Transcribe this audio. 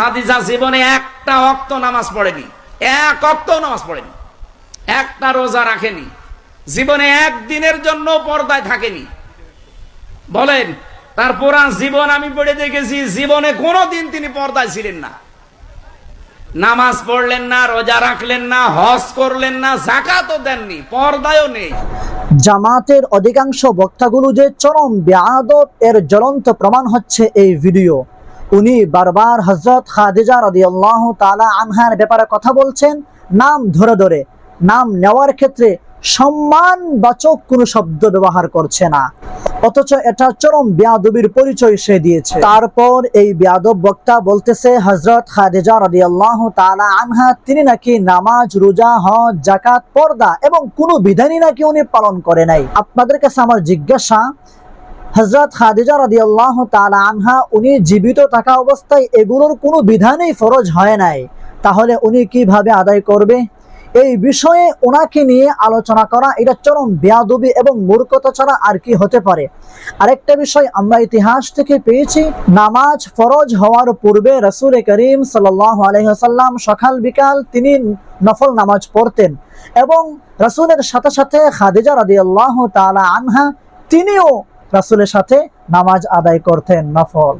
খাদিজা জীবনে একটা ওয়াক্ত নামাজ পড়েনি, এক ওয়াক্ত নামাজ পড়েনি, একটা রোজা রাখেনি, জীবনে একদিনের জন্য পর্দায় থাকেনি। বলেন, তার পুরা জীবন আমি পড়ে দেখেছি, জীবনে কোনোদিন তিনি পর্দায় ছিলেন না। নামাজ পড়লেন না, রোজা রাখলেন না, হজ করলেন না, যাকাতও দেননি, পর্দায়ও নেই। জামাতের অধিকাংশ বক্তাগুলো যে চরম বেয়াদব এর জ্বলন্ত প্রমাণ হচ্ছে এই ভিডিও। উনি বারবার হযরত খাদিজা রাদিয়াল্লাহু তাআলা আনহার ব্যাপারে কথা বলছেন, নাম ধরে ধরে। নাম নেওয়ার ক্ষেত্রে সম্মানবাচক কোনো শব্দ ব্যবহার করছে না, অথচ এটা চরম বেয়াদবির পরিচয় সে দিয়েছে। তারপর এই বেয়াদব বক্তা বলতেছে হযরত খাদিজা রাদিয়াল্লাহু তাআলা আনহা তিনি নাকি নামাজ, রোজা, হজ, যাকাত, পর্দা এবং কোনো বিধানই নাকি উনি পালন করে নাই। আপনাদের কাছে আমার জিজ্ঞাসা, হযরত খাদিজা রাদিয়াল্লাহু তাআলা আনহা উনি জীবিত থাকা অবস্থায় এগুলোর কোনো বিধানই ফরজ হয় নাই, তাহলে উনি কিভাবে আদায় করবে? এই বিষয়ে ওনাকে নিয়ে আলোচনা করা এটা চরম বেয়াদবি এবং মূর্খতা ছাড়া আর কি হতে পারে। আরেকটা বিষয় আমরা ইতিহাস থেকে পেয়েছি, নামাজ ফরজ হওয়ার পূর্বে রাসূল করিম সাল্লাল্লাহু আলাইহি ওয়াসাল্লাম সকাল বিকাল তিনি নফল নামাজ পড়তেন এবং রাসূলের সাথে সাথে খাদিজা রাদিয়াল্লাহু তাআলা আনহা তিনিও রাসূলের সাথে নামাজ আদায় করতেন নফল।